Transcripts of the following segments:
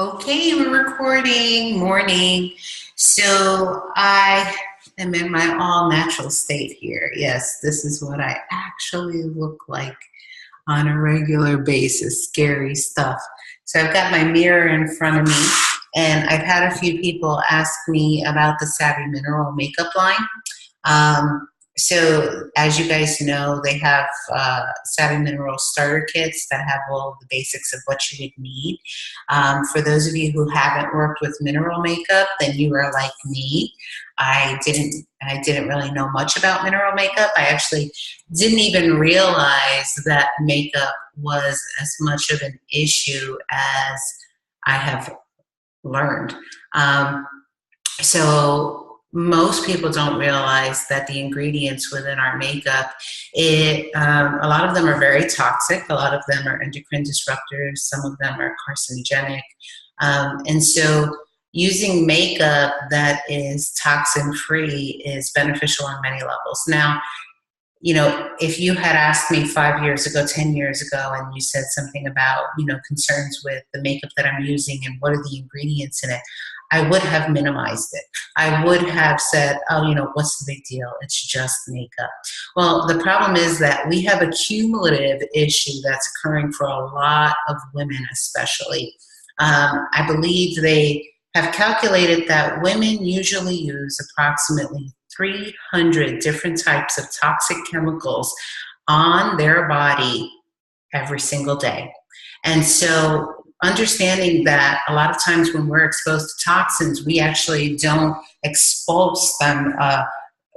Okay, we're recording. Morning. So I am in my all natural state here. Yes, this is what I actually look like on a regular basis. Scary stuff. So I've got my mirror in front of me, and I've had a few people ask me about the Savvy Mineral makeup line. Um, so as you guys know, they have Savvy Mineral starter kits that have all the basics of what you would need. For those of you who haven't worked with mineral makeup, then you are like me. I didn't really know much about mineral makeup. I actually didn't even realize that makeup was as much of an issue as I have learned. Um, so most people don't realize that the ingredients within our makeup, a lot of them are very toxic. A lot of them are endocrine disruptors. Some of them are carcinogenic. And so using makeup that is toxin free is beneficial on many levels. Now, if you had asked me 5 years ago, 10 years ago, and you said something about, concerns with the makeup that I'm using and what are the ingredients in it, I would have minimized it. I would have said, oh, what's the big deal? It's just makeup. Well, the problem is that we have a cumulative issue that's occurring for a lot of women, especially. I believe they have calculated that women usually use approximately 300 different types of toxic chemicals on their body every single day. And so understanding that a lot of times when we're exposed to toxins, we actually don't expulse them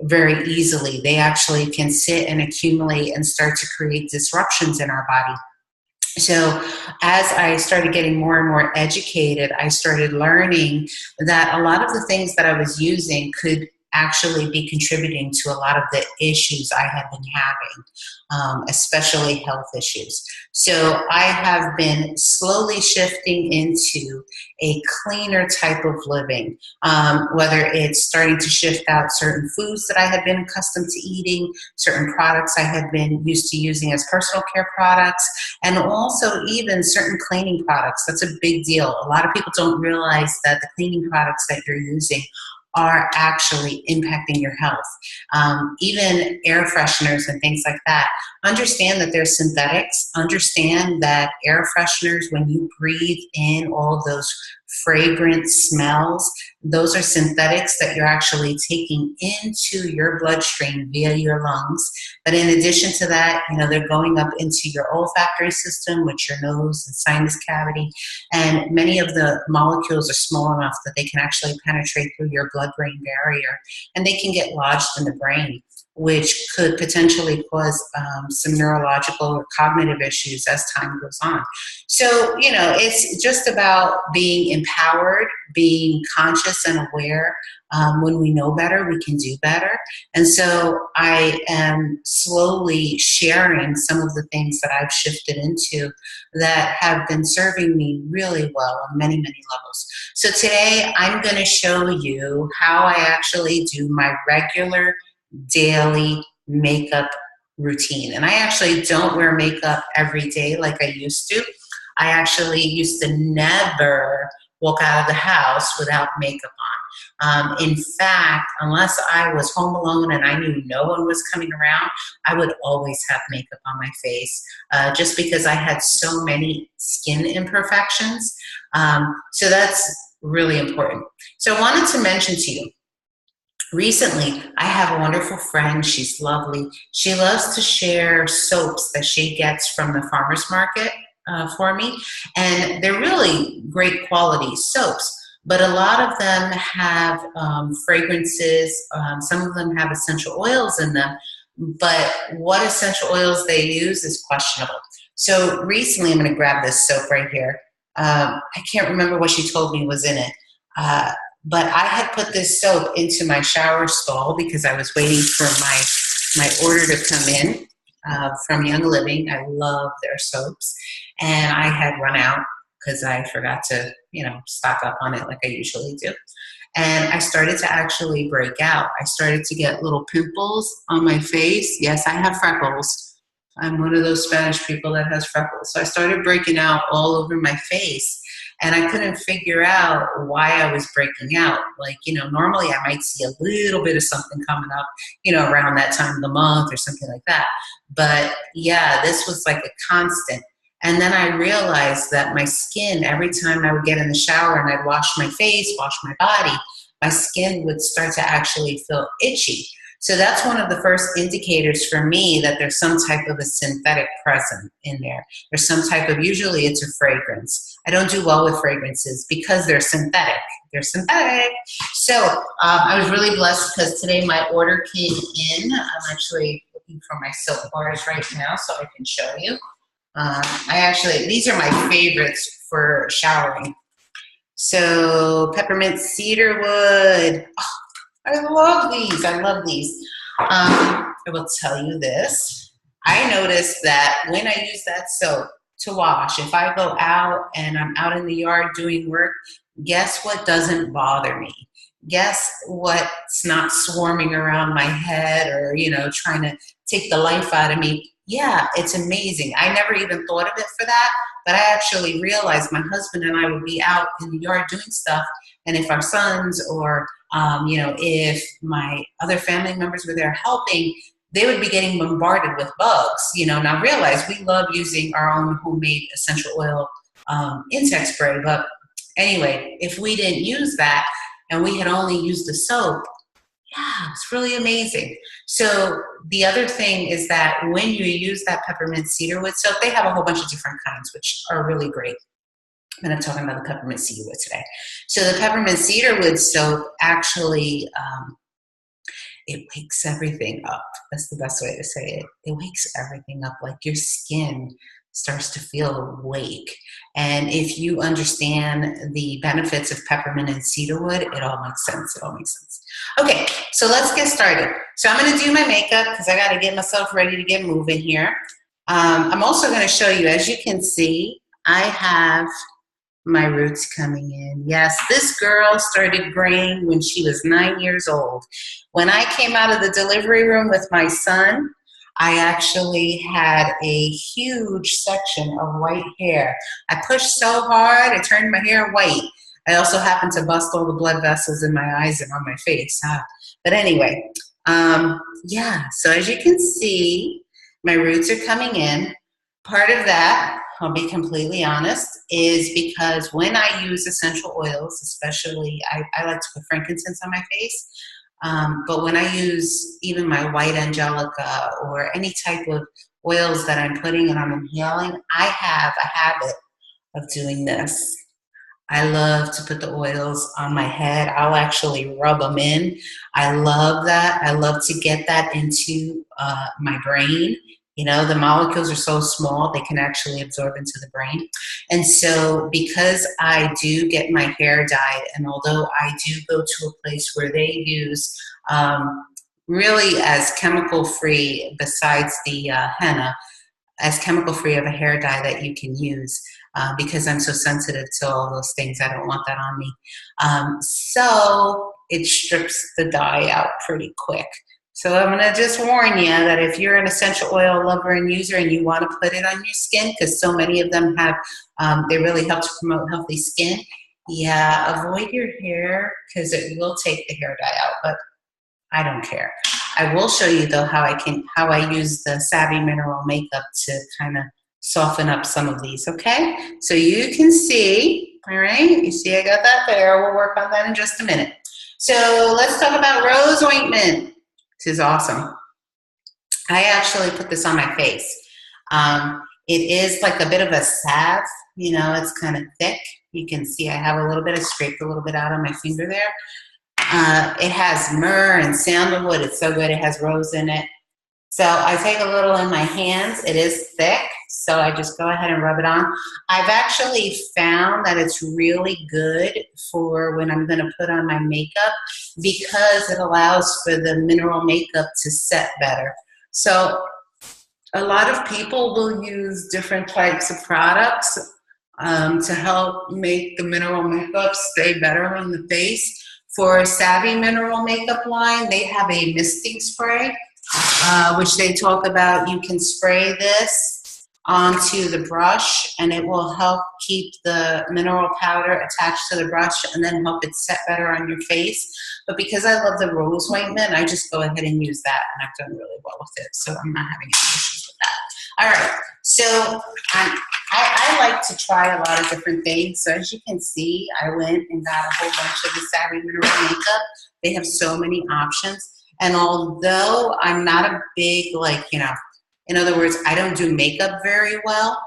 very easily. They actually can sit and accumulate and start to create disruptions in our body. So as I started getting more and more educated, I started learning that a lot of the things that I was using could actually be contributing to a lot of the issues I had been having, especially health issues. So I have been slowly shifting into a cleaner type of living, whether it's starting to shift out certain foods that I had been accustomed to eating, certain products I had been used to using as personal care products, and also even certain cleaning products. That's a big deal. A lot of people don't realize that the cleaning products that you're using are actually impacting your health. Even air fresheners and things like that. Understand that they're synthetics. Understand that air fresheners, when you breathe in all of those fragrant smells, those are synthetics that you're actually taking into your bloodstream via your lungs. But in addition to that, they're going up into your olfactory system, which your nose and sinus cavity. And many of the molecules are small enough that they can actually penetrate through your blood-brain barrier, and they can get lodged in the brain, which could potentially cause some neurological or cognitive issues as time goes on. So, it's just about being empowered, being conscious and aware. When we know better, we can do better. And so I am slowly sharing some of the things that I've shifted into that have been serving me really well on many, many levels. So today I'm going to show you how I actually do my regular daily makeup routine. And I actually don't wear makeup every day like I used to. I actually used to never walk out of the house without makeup on. In fact, unless I was home alone and I knew no one was coming around, I would always have makeup on my face, just because I had so many skin imperfections. So that's really important. So I wanted to mention to you, recently, I have a wonderful friend. She's lovely. She loves to share soaps that she gets from the farmer's market for me. And they're really great quality soaps. But a lot of them have fragrances. Some of them have essential oils in them. But what essential oils they use is questionable. So recently, I'm going to grab this soap right here. I can't remember what she told me was in it. But I had put this soap into my shower stall because I was waiting for my order to come in from Young Living. I love their soaps. And I had run out because I forgot to, stock up on it like I usually do. And I started to actually break out. I started to get little pimples on my face. Yes, I have freckles. I'm one of those Spanish people that has freckles. So I started breaking out all over my face. And I couldn't figure out why I was breaking out. Like, you know, normally I might see a little bit of something coming up, you know, around that time of the month or something like that. But yeah, this was like a constant. And then I realized that my skin, every time I would get in the shower and I'd wash my face, wash my body, my skin would start to actually feel itchy. So that's one of the first indicators for me that there's some type of a synthetic present in there. There's some type of, usually it's a fragrance. I don't do well with fragrances because they're synthetic. They're synthetic. So I was really blessed because today my order came in. I'm actually looking for my soap bars right now so I can show you. These are my favorites for showering. So peppermint cedarwood. Oh, I love these. I love these. I will tell you this. I noticed that when I use that soap to wash, if I go out and I'm out in the yard doing work, guess what doesn't bother me? Guess what's not swarming around my head or, you know, trying to take the life out of me? Yeah, it's amazing. I never even thought of it for that, but I actually realized my husband and I would be out in the yard doing stuff, and if our sons or you know, if my other family members were there helping, they would be getting bombarded with bugs. You know, now realize we love using our own homemade essential oil insect spray, but anyway, if we didn't use that and we had only used the soap, yeah, it's really amazing. So the other thing is that when you use that peppermint cedarwood soap, they have a whole bunch of different kinds, which are really great. And I'm talking about the peppermint cedarwood today. So the peppermint cedarwood soap actually, it wakes everything up. That's the best way to say it. It wakes everything up, like your skin starts to feel awake. And if you understand the benefits of peppermint and cedarwood, it all makes sense. It all makes sense. Okay, so let's get started. So I'm going to do my makeup because I got to get myself ready to get moving here. I'm also going to show you, as you can see, I have my roots coming in. Yes, this girl started graying when she was 9 years old. When I came out of the delivery room with my son, I actually had a huge section of white hair. I pushed so hard, I turned my hair white. I also happened to bust all the blood vessels in my eyes and on my face. But anyway, yeah, so as you can see, my roots are coming in. Part of that, I'll be completely honest, is because when I use essential oils, especially, I like to put frankincense on my face, but when I use even my white angelica or any type of oils that I'm putting and I'm inhaling, I have a habit of doing this. I love to put the oils on my head. I'll actually rub them in. I love that. I love to get that into my brain. You know, the molecules are so small, they can actually absorb into the brain. And so because I do get my hair dyed, and although I do go to a place where they use really as chemical-free, besides the henna, as chemical-free of a hair dye that you can use, because I'm so sensitive to all those things, I don't want that on me. So it strips the dye out pretty quick. So I'm gonna just warn you that if you're an essential oil lover and user and you wanna put it on your skin, because so many of them have, they really help to promote healthy skin, yeah, avoid your hair because it will take the hair dye out, but I don't care. I will show you though how I use the Savvy Mineral makeup to kind of soften up some of these, okay? So you can see, all right, you see I got that there. We'll work on that in just a minute. So let's talk about rose ointment. This is awesome. I actually put this on my face. It is like a bit of a salve, you know, it's kind of thick. You can see I have a little bit, I scraped a little bit out on my finger there. It has myrrh and sandalwood. It's so good. It has rose in it. So I take a little in my hands. It is thick, so I just go ahead and rub it on. I've actually found that it's really good for when I'm going to put on my makeup because it allows for the mineral makeup to set better. So a lot of people will use different types of products to help make the mineral makeup stay better on the face. For Savvy Mineral Makeup line, they have a misting spray, which they talk about. You can spray this onto the brush, and it will help keep the mineral powder attached to the brush and then help it set better on your face. But because I love the rose ointment, I just go ahead and use that, and I've done really well with it, so I'm not having any issues with that. All right, so I like to try a lot of different things. So as you can see, I went and got a whole bunch of the Savvy Mineral makeup. They have so many options. And although I'm not a big, like, you know, in other words, I don't do makeup very well,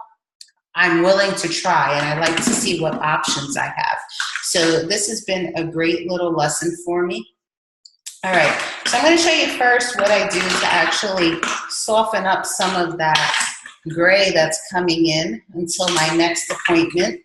I'm willing to try, and I like to see what options I have. So this has been a great little lesson for me. All right, so I'm going to show you first what I do to actually soften up some of that gray that's coming in until my next appointment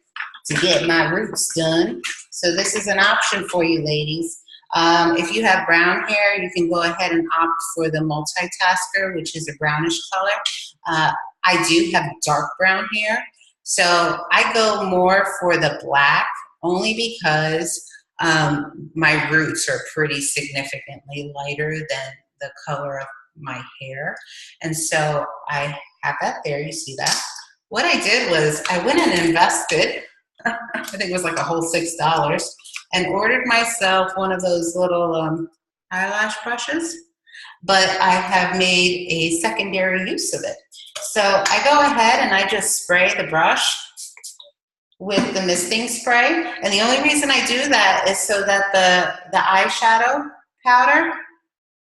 to get my roots done. So this is an option for you ladies. If you have brown hair, you can go ahead and opt for the multitasker, which is a brownish color. I do have dark brown hair, so I go more for the black only because my roots are pretty significantly lighter than the color of my hair. And so I have that there, you see that. What I did was I went and invested, I think it was like a whole $6, and ordered myself one of those little eyelash brushes, but I have made a secondary use of it. So I go ahead and I just spray the brush with the misting spray. And the only reason I do that is so that the eyeshadow powder,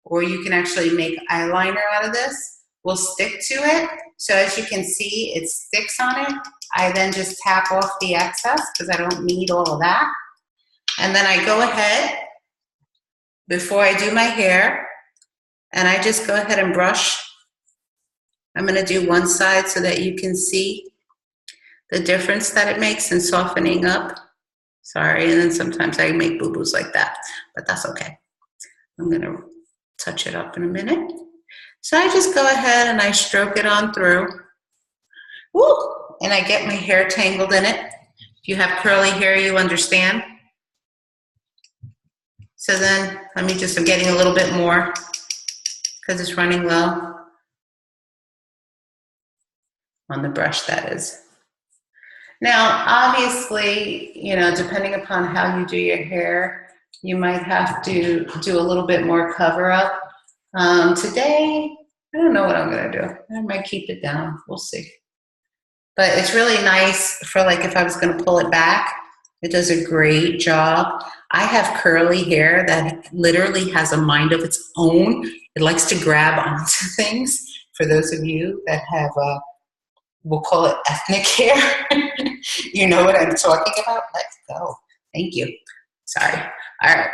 or you can actually make eyeliner out of this, will stick to it. So as you can see, it sticks on it. I then just tap off the excess because I don't need all of that. And then I go ahead, before I do my hair, and I just go ahead and brush. I'm going to do one side so that you can see the difference that it makes in softening up. Sorry, and then sometimes I make boo-boos like that, but that's okay. I'm going to touch it up in a minute. So I just go ahead and I stroke it on through. Woo! And I get my hair tangled in it. If you have curly hair, you understand. So then, let me just, I'm getting a little bit more because it's running low on the brush, that is. Now, obviously, you know, depending upon how you do your hair, you might have to do a little bit more cover up. Today, I don't know what I'm gonna do. I might keep it down, we'll see. But it's really nice for, like, if I was gonna pull it back, it does a great job. I have curly hair that literally has a mind of its own. It likes to grab onto things. For those of you that have, we'll call it ethnic hair, you know what I'm talking about? Let's go. Thank you. Sorry. All right.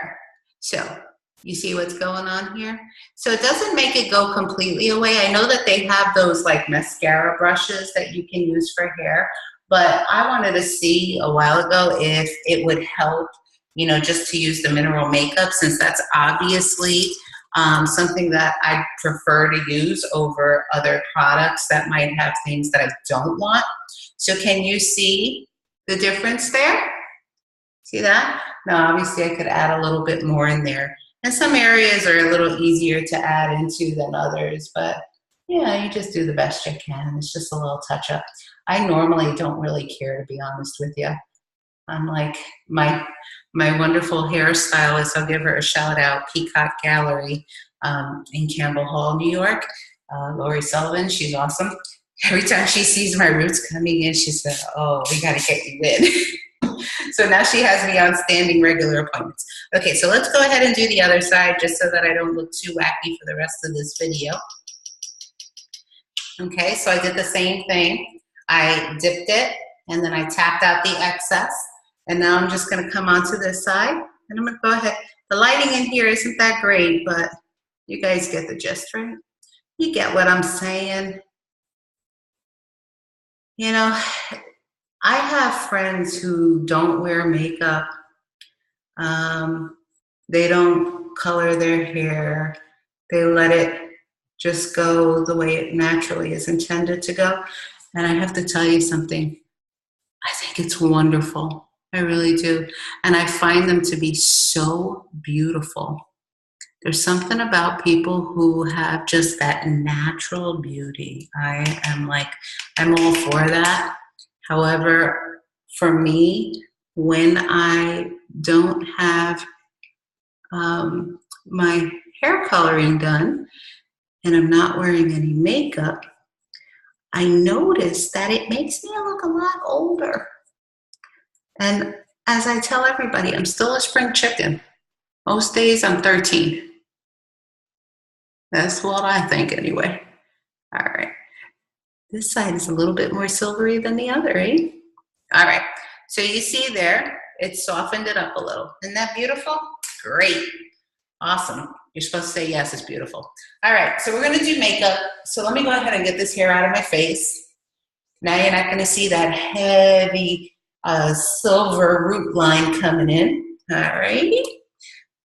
So you see what's going on here? So it doesn't make it go completely away. I know that they have those like mascara brushes that you can use for hair, but I wanted to see a while ago if it would help, you know, just to use the mineral makeup, since that's obviously something that I prefer to use over other products that might have things that I don't want. So can you see the difference there? See that? Now, obviously I could add a little bit more in there. And some areas are a little easier to add into than others, but yeah, you just do the best you can. It's just a little touch up. I normally don't really care, to be honest with you. I'm like my wonderful hairstylist, I'll give her a shout out, Peacock Gallery in Campbell Hall, New York. Lori Sullivan, she's awesome. Every time she sees my roots coming in, she says, oh, we gotta get you in. So now she has me on standing regular appointments. Okay, so let's go ahead and do the other side just so that I don't look too wacky for the rest of this video. Okay, so I did the same thing. I dipped it and then I tapped out the excess. And now I'm just gonna come onto this side and I'm gonna go ahead. The lighting in here isn't that great, but you guys get the gist, right? You get what I'm saying. You know, I have friends who don't wear makeup. They don't color their hair. They let it just go the way it naturally is intended to go. And I have to tell you something. I think it's wonderful. I really do. And I find them to be so beautiful. There's something about people who have just that natural beauty. I'm all for that. However, for me, when I don't have my hair coloring done and I'm not wearing any makeup, I notice that it makes me look a lot older. And as I tell everybody, I'm still a spring chicken. Most days I'm 13. That's what I think anyway. All right. This side is a little bit more silvery than the other, eh? All right. So you see there, it softened it up a little. Isn't that beautiful? Great. Awesome. You're supposed to say yes, it's beautiful. All right. So we're going to do makeup. So let me go ahead and get this hair out of my face. Now you're not going to see that heavy silver root line coming in. All right.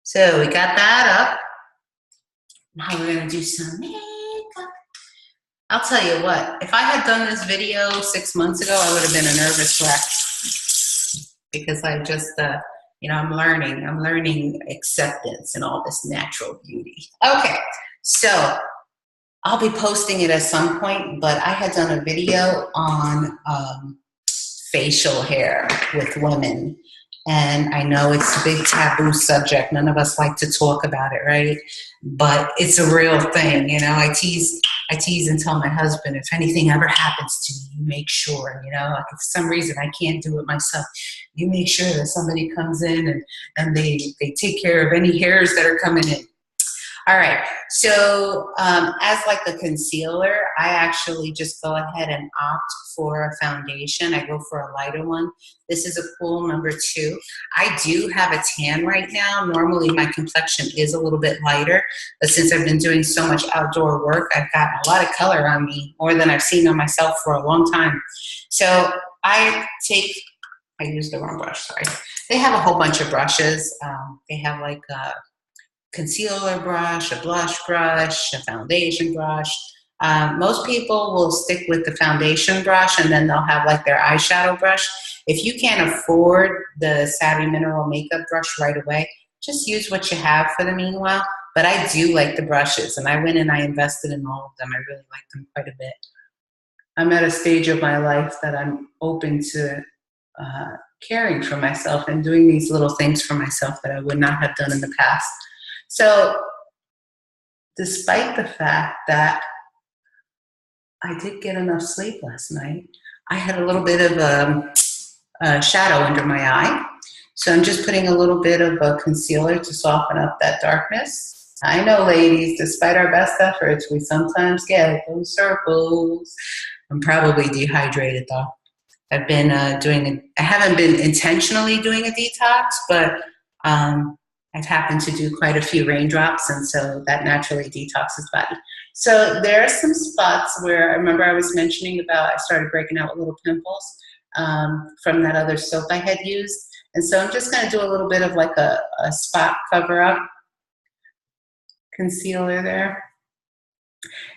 So we got that up. Now we're going to do some makeup. I'll tell you what, if I had done this video 6 months ago, I would have been a nervous wreck because I just, I'm learning acceptance and all this natural beauty. Okay, so I'll be posting it at some point, but I had done a video on facial hair with women. And I know it's a big taboo subject. None of us like to talk about it, right? But it's a real thing, I tease and tell my husband, if anything ever happens to me, you make sure, like if for some reason I can't do it myself, you make sure that somebody comes in and they take care of any hairs that are coming in. All right, so as like a concealer, I actually just go ahead and opt for a foundation. I go for a lighter one. This is a cool number 2. I do have a tan right now. Normally my complexion is a little bit lighter, but since I've been doing so much outdoor work, I've gotten a lot of color on me, more than I've seen on myself for a long time. So I used the wrong brush, sorry. They have a whole bunch of brushes. They have like concealer brush, a blush brush, a foundation brush. Most people will stick with the foundation brush and then they'll have like their eyeshadow brush. If you can't afford the Savvy Mineral makeup brush right away, just use what you have for the meanwhile. But I do like the brushes, and I went and I invested in all of them. I really like them quite a bit. I'm at a stage of my life that I'm open to caring for myself and doing these little things for myself that I would not have done in the past. So despite the fact that I did get enough sleep last night, I had a little bit of a shadow under my eye. So I'm just putting a little bit of a concealer to soften up that darkness. I know, ladies, despite our best efforts, we sometimes get those circles. I'm probably dehydrated though. I've been I haven't been intentionally doing a detox, but I've happened to do quite a few raindrops, and so that naturally detoxes the body. So there are some spots where I remember I was mentioning about I started breaking out with little pimples from that other soap I had used. And so I'm just going to do a little bit of like a spot cover up concealer there.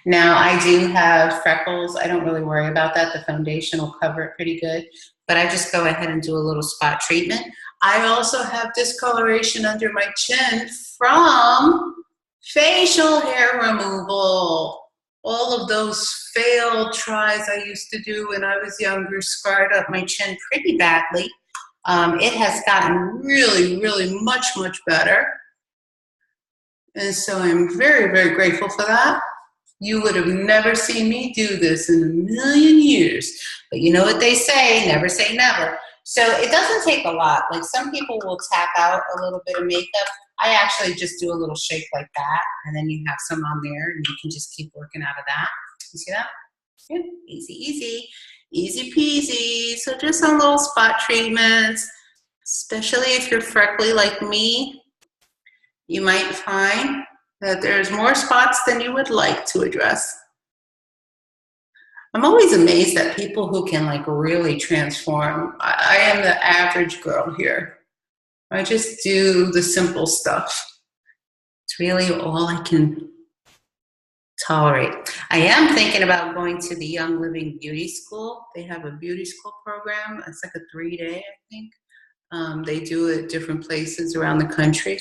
Now I do have freckles. I don't really worry about that. The foundation will cover it pretty good, but I just go ahead and do a little spot treatment. I also have discoloration under my chin from facial hair removal. All of those failed tries I used to do when I was younger scarred up my chin pretty badly. It has gotten really, really much, much better. And so I'm very, very grateful for that. You would have never seen me do this in a million years. But you know what they say, never say never. So it doesn't take a lot. Like some people will tap out a little bit of makeup. I actually just do a little shake like that, and then you have some on there, and you can just keep working out of that. You see that? Yeah, easy, easy, easy peasy. So just some little spot treatments, especially if you're freckly like me, you might find that there's more spots than you would like to address. I'm always amazed at people who can like really transform. I am the average girl here. I just do the simple stuff. It's really all I can tolerate. I am thinking about going to the Young Living Beauty School. They have a beauty school program. It's like a 3-day, I think. They do it at different places around the country.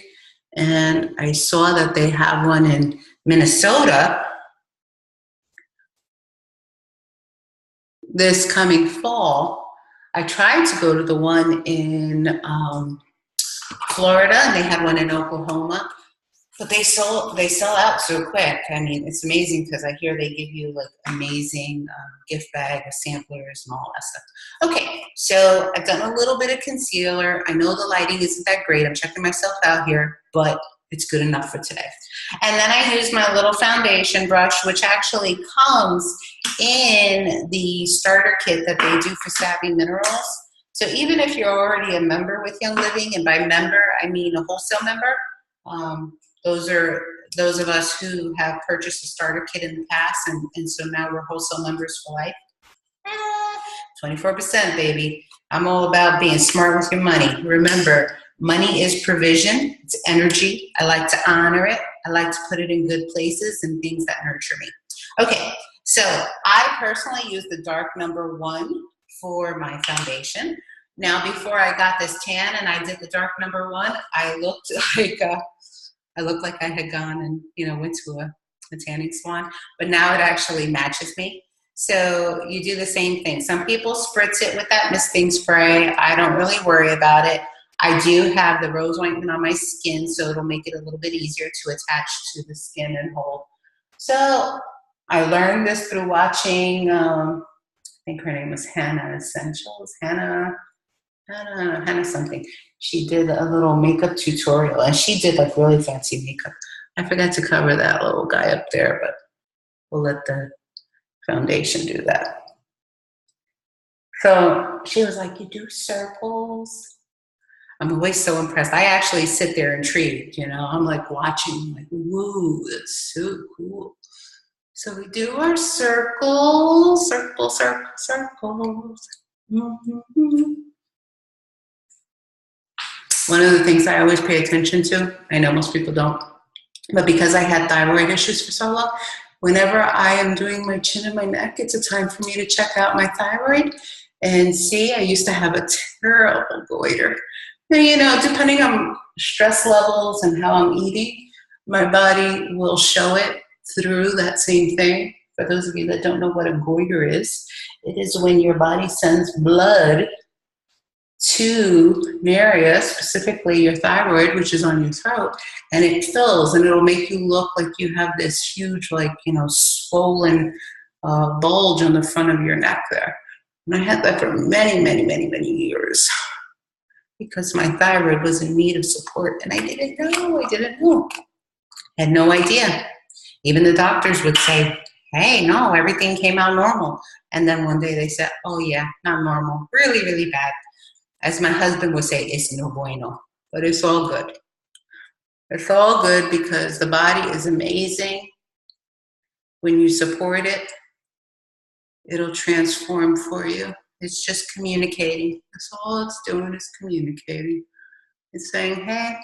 And I saw that they have one in Minnesota this coming fall. I tried to go to the one in Florida, and they had one in Oklahoma, but they sell out so quick. I mean, it's amazing because I hear they give you like amazing gift bag of samplers and all that stuff. Okay, so I've done a little bit of concealer. I know the lighting isn't that great. I'm checking myself out here, but it's good enough for today. And then I use my little foundation brush, which actually comes in the starter kit that they do for Savvy Minerals. So even if you're already a member with Young Living, and by member, I mean a wholesale member, those are those of us who have purchased a starter kit in the past, and so now we're wholesale members for life. 24%, baby. I'm all about being smart with your money. Remember, money is provision. It's energy. I like to honor it. I like to put it in good places and things that nurture me. Okay, so I personally use the dark number 1 for my foundation. Now, before I got this tan and I did the dark number 1, I looked like I had gone and went to a tanning salon, but now it actually matches me. So you do the same thing. Some people spritz it with that misting spray. I don't really worry about it. I do have the rose ointment on my skin, so it'll make it a little bit easier to attach to the skin and hold. So I learned this through watching, I think her name was Hannah Essentials, Hannah something. She did a little makeup tutorial, and she did like really fancy makeup. I forgot to cover that little guy up there, but we'll let the foundation do that. So she was like, you do circles? I'm always so impressed. I actually sit there intrigued, I'm like watching, like, woo, that's so cool. So we do our circles, circles. Mm-hmm. One of the things I always pay attention to, I know most people don't, but because I had thyroid issues for so long, whenever I am doing my chin and my neck, it's a time for me to check out my thyroid and see. I used to have a terrible goiter. Now, depending on stress levels and how I'm eating, my body will show it through that same thing. For those of you that don't know what a goiter is, it is when your body sends blood to an area, specifically your thyroid, which is on your throat, and it fills, and it'll make you look like you have this huge, swollen bulge on the front of your neck there. And I had that for many, many, many, many years because my thyroid was in need of support, and I didn't know. I had no idea. Even the doctors would say, hey, no, everything came out normal. And then one day they said, oh yeah, not normal, really, really bad. As my husband would say, it's no bueno, but it's all good. It's all good because the body is amazing. When you support it, it'll transform for you. It's just communicating. That's all it's doing, is communicating. It's saying, hey,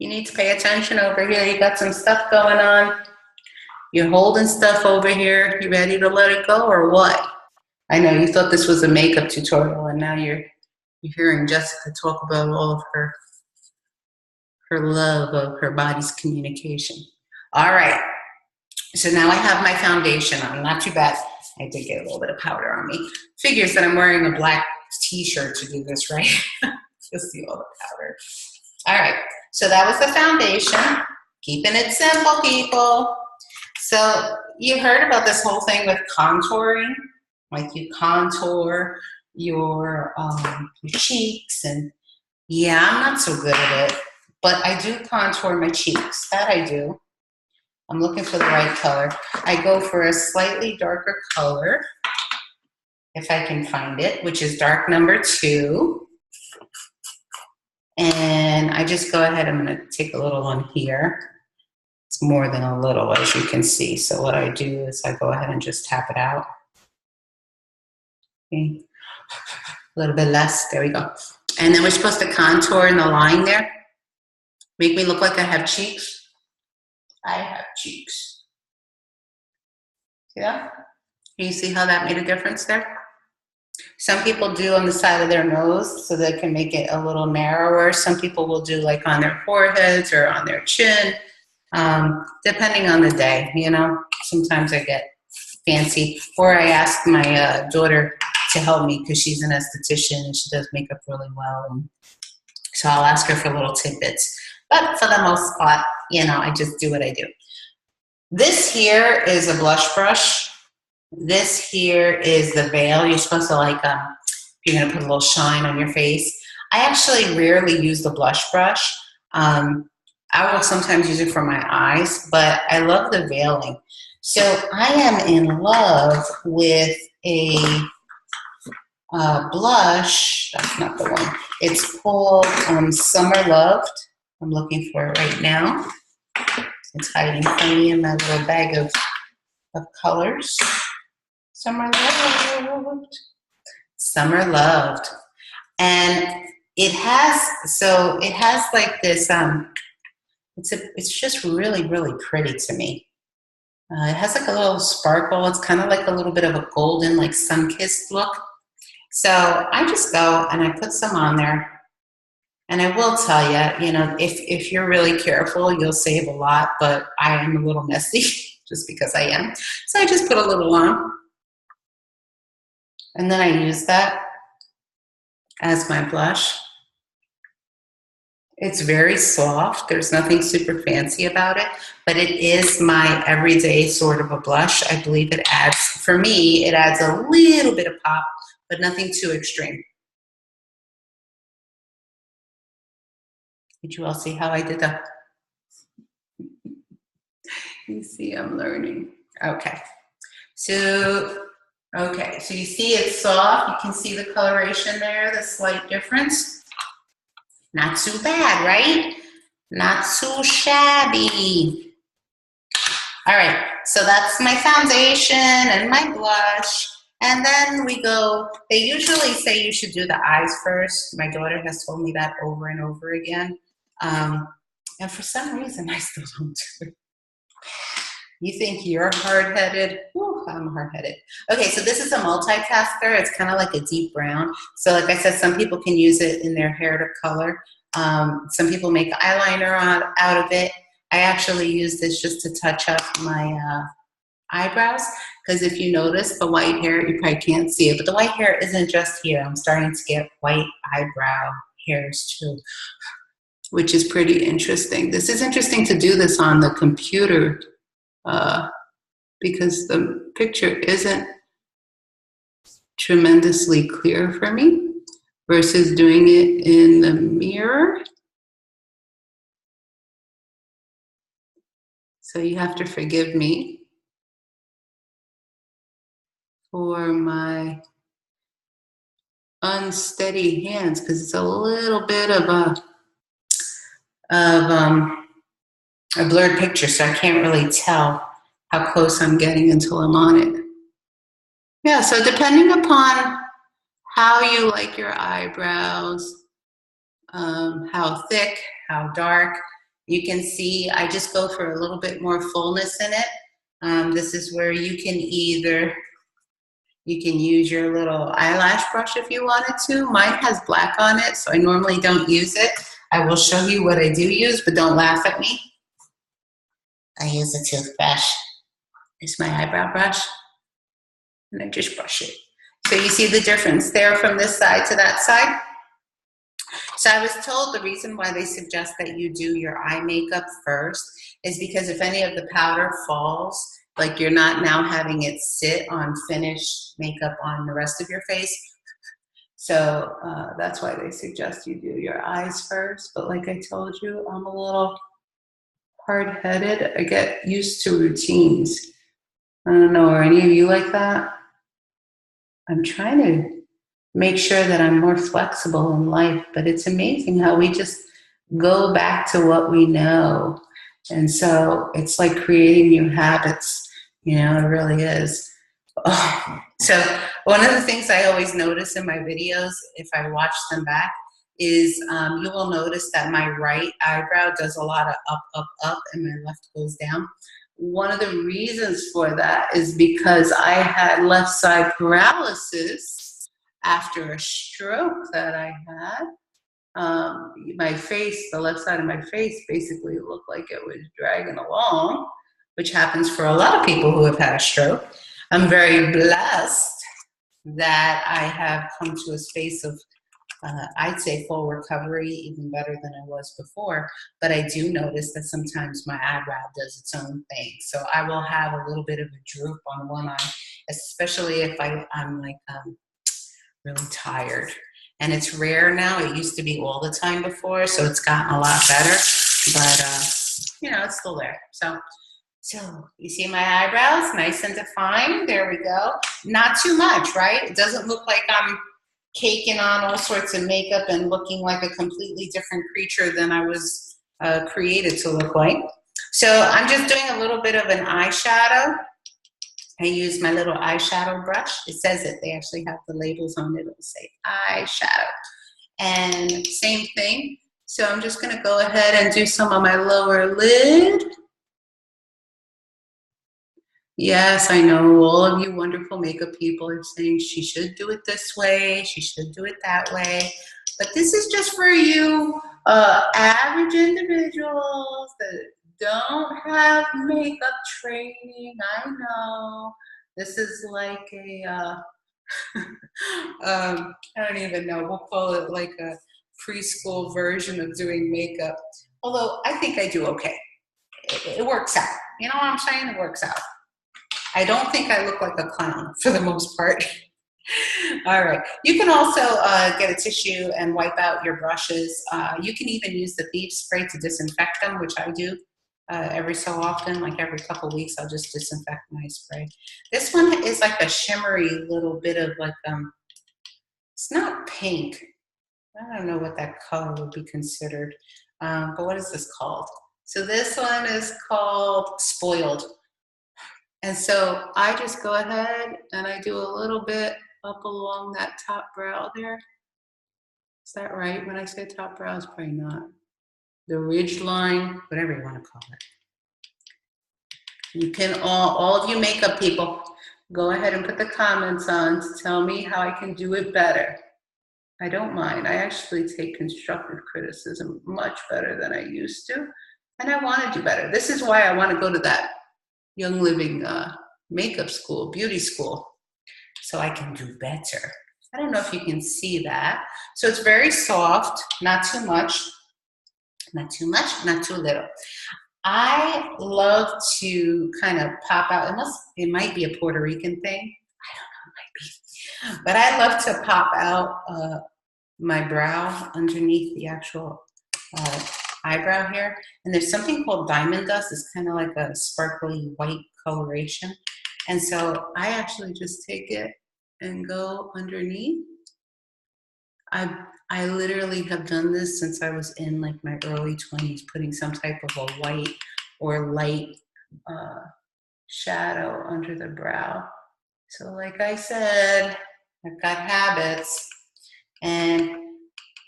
you need to pay attention over here. You got some stuff going on. You're holding stuff over here. You ready to let it go or what? I know you thought this was a makeup tutorial, and now you're hearing Jessica talk about all of her love of her body's communication. All right. So now I have my foundation on. Not too bad. I did get a little bit of powder on me. Figures that I'm wearing a black t-shirt to do this, right? You'll see all the powder. All right. So that was the foundation. Keeping it simple, people. So you heard about this whole thing with contouring. Like you contour your cheeks, and yeah, I'm not so good at it, but I do contour my cheeks. That I do. I'm looking for the right color. I go for a slightly darker color, if I can find it, which is dark number 2. And I just go ahead, I'm gonna take a little one here. It's more than a little, as you can see. So what I do is I go ahead and just tap it out. Okay. A little bit less, there we go. And then we're supposed to contour in the line there. Make me look like I have cheeks. I have cheeks. See that? Can you see how that made a difference there? Some people do on the side of their nose so they can make it a little narrower. Some people will do like on their foreheads or on their chin, depending on the day, you know. Sometimes I get fancy, or I ask my daughter to help me because she's an esthetician and she does makeup really well. And so I'll ask her for little tidbits. But for the most part, you know, I just do what I do. This here is a blush brush. This here is the veil. You're supposed to like, you're gonna put a little shine on your face. I actually rarely use the blush brush. I will sometimes use it for my eyes, but I love the veiling. So I am in love with a blush. That's not the one. It's called Summer Loved. I'm looking for it right now. It's hiding from me in my little bag of colors. Summer Loved. Summer Loved. And it has like this, it's just really, really pretty to me. It has like a little sparkle. It's kind of like a little bit of a golden, like sun-kissed look. So I just go and I put some on there. And I will tell you, you know, if you're really careful, you'll save a lot, but I am a little messy just because I am. So I just put a little on. And then I use that as my blush. It's very soft. There's nothing super fancy about it, but it is my everyday sort of a blush. I believe it adds, for me, it adds a little bit of pop, but nothing too extreme. Did you all see how I did that? You see, I'm learning. Okay. So you see it's soft. You can see the coloration there, the slight difference. Not too bad, right? Not too shabby. All right, so that's my foundation and my blush. And then we go, they usually say you should do the eyes first. My daughter has told me that over and over again. And for some reason, I still don't do it. You think you're hard-headed? Whew, I'm hard-headed. Okay, so this is a multitasker. It's kind of like a deep brown. So like I said, some people can use it in their hair to color. Some people make eyeliner out of it. I actually use this just to touch up my eyebrows, because if you notice the white hair, you probably can't see it, but the white hair isn't just here. I'm starting to get white eyebrow hairs too, which is pretty interesting. This is interesting to do this on the computer because the picture isn't tremendously clear for me versus doing it in the mirror. So you have to forgive me for my unsteady hands because it's a little bit of a blurred picture, so I can't really tell how close I'm getting until I'm on it. Yeah, so depending upon how you like your eyebrows, how thick, how dark, you can see I just go for a little bit more fullness in it. This is where you can use your little eyelash brush if you wanted to. Mine has black on it, so I normally don't use it. I will show you what I do use, but don't laugh at me. I use a toothbrush. It's my eyebrow brush, and I just brush it. So you see the difference there from this side to that side? So I was told the reason why they suggest that you do your eye makeup first is because if any of the powder falls, like you're not now having it sit on finished makeup on the rest of your face. So that's why they suggest you do your eyes first. But like I told you, I'm a little hard-headed. I get used to routines. I don't know, are any of you like that? I'm trying to make sure that I'm more flexible in life, but it's amazing how we just go back to what we know. And so it's like creating new habits, you know, it really is. Oh. So one of the things I always notice in my videos, if I watch them back, is you will notice that my right eyebrow does a lot of up, up, up, and my left goes down. One of the reasons for that is because I had left side paralysis after a stroke that I had. My face, the left side of my face basically looked like it was dragging along, which happens for a lot of people who have had a stroke. I'm very blessed that I have come to a space of, I'd say, full recovery, even better than I was before. But I do notice that sometimes my eyebrow does its own thing. So I will have a little bit of a droop on one eye, especially if I'm like really tired. And it's rare now. It used to be all the time before, so it's gotten a lot better. But, you know, it's still there. So you see my eyebrows, nice and defined. There we go. Not too much, right? It doesn't look like I'm caking on all sorts of makeup and looking like a completely different creature than I was created to look like. So I'm just doing a little bit of an eyeshadow. I use my little eyeshadow brush. It says it. They actually have the labels on it. It'll say eyeshadow. And same thing. So I'm just going to go ahead and do some on my lower lid. Yes, I know all of you wonderful makeup people are saying she should do it this way, she should do it that way. But this is just for you average individuals that don't have makeup training. I know. This is like a, I don't even know, we'll call it like a preschool version of doing makeup. Although I think I do okay. It works out. You know what I'm saying? It works out. I don't think I look like a clown for the most part. All right. You can also get a tissue and wipe out your brushes. You can even use the thieves spray to disinfect them, which I do every so often, like every couple of weeks, I'll just disinfect my spray. This one is like a shimmery little bit of like, it's not pink. I don't know what that color would be considered, but what is this called? So this one is called Spoiled. And so I just go ahead and I do a little bit up along that top brow there. Is that right? When I say top brow, it's probably not. The ridge line, whatever you want to call it. You can all of you makeup people, go ahead and put the comments on to tell me how I can do it better. I don't mind. I actually take constructive criticism much better than I used to. And I want to do better. This is why I want to go to that Young Living makeup school, beauty school, so I can do better. I don't know if you can see that. So it's very soft, not too much, not too much, not too little. I love to kind of pop out, it might be a Puerto Rican thing. I don't know, it might be. But I love to pop out my brow underneath the actual eyebrow here. And there's something called diamond dust. It's kind of like a sparkly white coloration. And so I actually just take it and go underneath. I literally have done this since I was in like my early 20s, putting some type of a white or light shadow under the brow. So like I said, I've got habits. And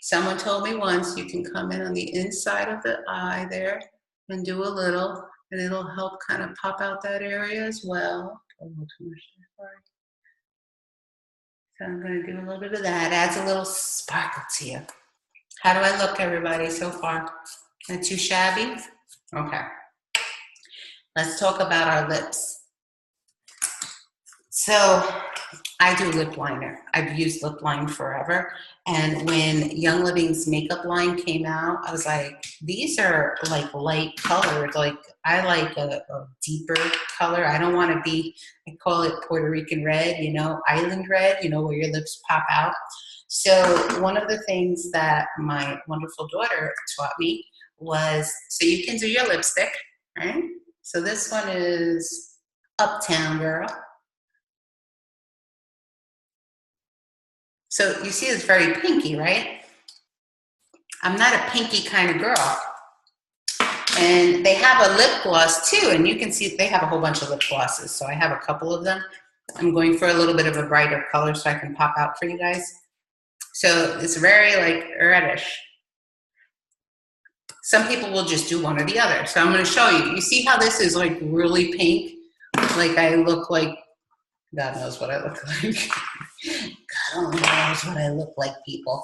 someone told me once, you can come in on the inside of the eye there and do a little, and it'll help kind of pop out that area as well. A little too much there. So I'm going to do a little bit of that. Adds a little sparkle to you. How do I look, everybody, so far? Not too shabby? Okay. Let's talk about our lips. So I do lip liner. I've used lip line forever. And when Young Living's makeup line came out, I was like, these are like light colored. Like I like a deeper color. I don't want to be, I call it Puerto Rican red, you know, island red, you know, where your lips pop out. So one of the things that my wonderful daughter taught me was, so you can do your lipstick, right? So this one is Uptown Girl. So you see it's very pinky, right? I'm not a pinky kind of girl. And they have a lip gloss too, and you can see they have a whole bunch of lip glosses. So I have a couple of them. I'm going for a little bit of a brighter color so I can pop out for you guys. So it's very like reddish. Some people will just do one or the other. So I'm going to show you. You see how this is like really pink? Like I look like, God knows what I look like. God who knows what I look like, people.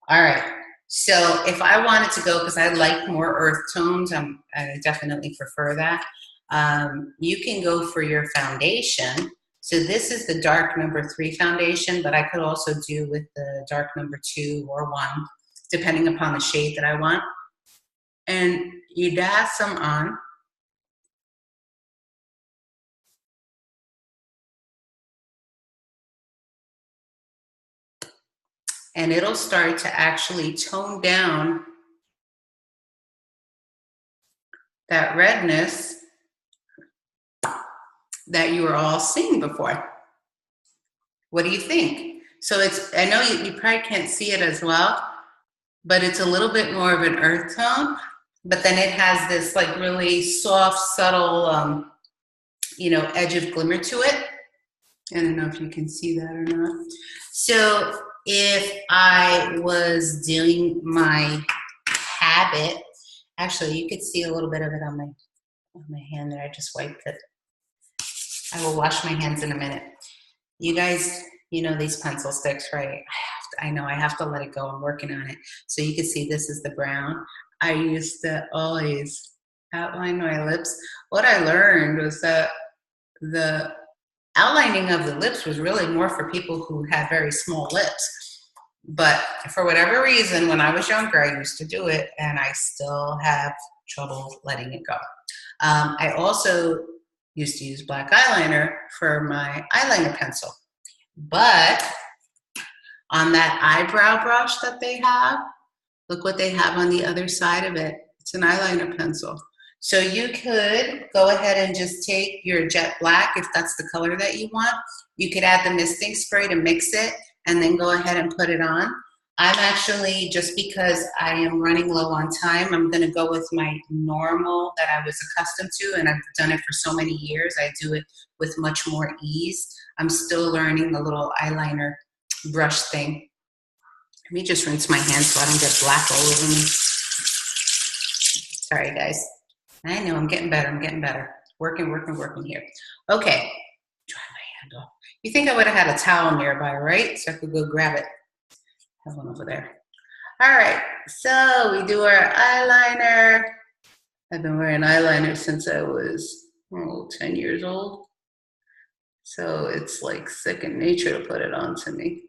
All right. So if I wanted to go, because I like more earth tones, I definitely prefer that. You can go for your foundation. So this is the dark number 3 foundation, but I could also do with the dark number 2 or 1, depending upon the shade that I want. And you dab some on. And it'll start to actually tone down that redness that you were all seeing before. What do you think? So it's, I know you probably can't see it as well, but it's a little bit more of an earth tone, but then it has this like really soft, subtle, you know, edge of glimmer to it. I don't know if you can see that or not. So if I was doing my habit, actually you could see a little bit of it on my hand there. I just wiped it. I will wash my hands in a minute. You guys, you know these pencil sticks, right? I know I have to let it go. I'm working on it. So you can see this is the brown. I used to always outline my lips. What I learned was that the outlining of the lips was really more for people who had very small lips. But for whatever reason, when I was younger, I used to do it, and I still have trouble letting it go. I also used to use black eyeliner for my eyeliner pencil. But on that eyebrow brush that they have, look what they have on the other side of it. It's an eyeliner pencil. So you could go ahead and just take your jet black, if that's the color that you want. You could add the misting spray to mix it and then go ahead and put it on. I'm actually, just because I am running low on time, I'm gonna go with my normal that I was accustomed to, and I've done it for so many years. I do it with much more ease. I'm still learning the little eyeliner brush thing. Let me just rinse my hands so I don't get black all over me. Sorry, guys. I know, I'm getting better, I'm getting better. Working here. Okay, dry my hand off. You think I would have had a towel nearby, right? So I could go grab it. I have one over there. All right, so we do our eyeliner. I've been wearing eyeliner since I was 10 years old. So it's like second nature to put it on to me.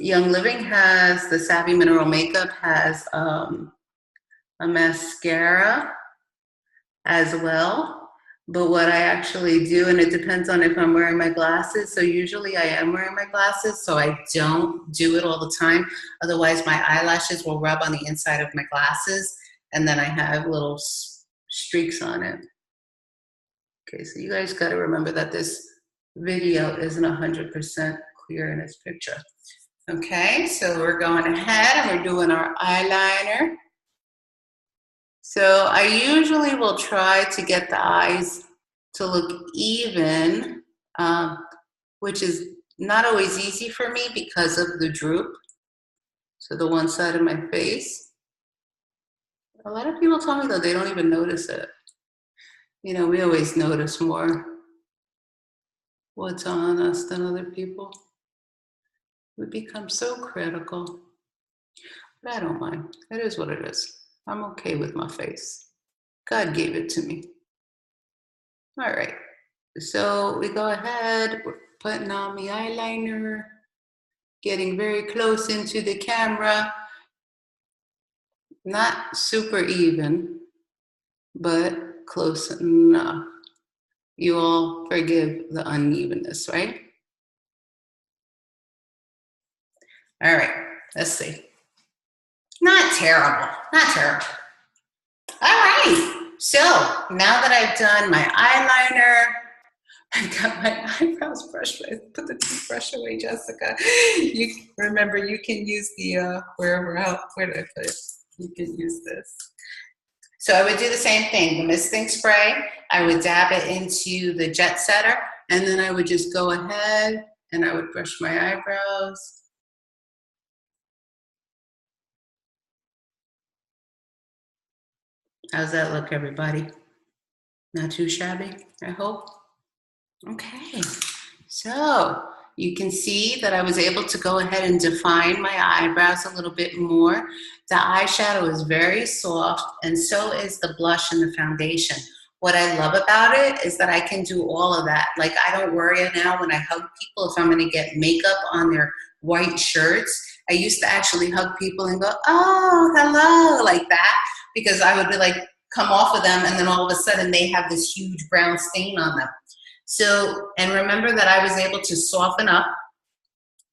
Young Living has, the Savvy Mineral Makeup has a mascara as well. But what I actually do, and it depends on if I'm wearing my glasses, so usually I am wearing my glasses, so I don't do it all the time. Otherwise, my eyelashes will rub on the inside of my glasses, and then I have little streaks on it. Okay, so you guys got to remember that this video isn't 100% clear in this picture. Okay, so we're going ahead and we're doing our eyeliner. So I usually will try to get the eyes to look even, which is not always easy for me because of the droop. So the one side of my face. A lot of people tell me though they don't even notice it. You know, we always notice more what's on us than other people. We become so critical. But I don't mind. It is what it is. I'm okay with my face. God gave it to me. All right. So we go ahead, we're putting on the eyeliner, getting very close into the camera. Not super even, but close enough. You all forgive the unevenness, right? All right, let's see. Not terrible, not terrible. All right, so now that I've done my eyeliner, I've got my eyebrows brushed. Put the toothbrush away, Jessica. You remember, you can use the, where did I put it? You can use this. So I would do the same thing, the misting spray. I would dab it into the jet setter, and then I would just go ahead and I would brush my eyebrows. How's that look, everybody? Not too shabby, I hope. Okay, so You can see that I was able to go ahead and define my eyebrows a little bit more. The eyeshadow is very soft, and so is the blush and the foundation. What I love about it is that I can do all of that. Like, I don't worry now when I hug people if I'm gonna get makeup on their white shirts. I used to actually hug people and go, oh, hello, like that, because I would be like, come off of them, and then all of a sudden they have this huge brown stain on them. So, and remember that I was able to soften up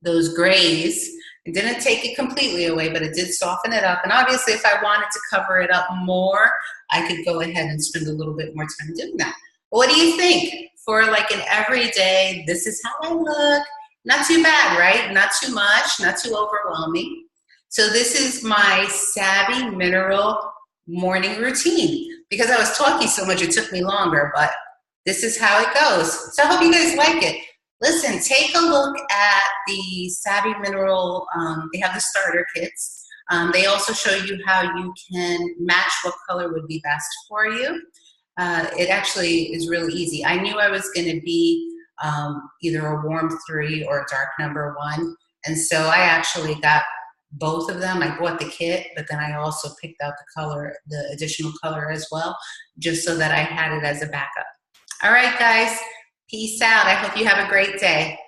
those grays. It didn't take it completely away, but it did soften it up. And obviously, if I wanted to cover it up more, I could go ahead and spend a little bit more time doing that. What do you think? For like an everyday, this is how I look. Not too bad, right? Not too much, not too overwhelming. So this is my Savvy Mineral morning routine. Because I was talking so much, it took me longer, but this is how it goes. So I hope you guys like it. Listen, take a look at the Savvy Mineral. They have the starter kits. They also show you how you can match what color would be best for you. It actually is really easy. I knew I was going to be either a warm 3 or a dark number 1. And so I actually got both of them. I bought the kit, but then I also picked out the color, the additional color as well, just so that I had it as a backup. All right, guys, peace out. I hope you have a great day.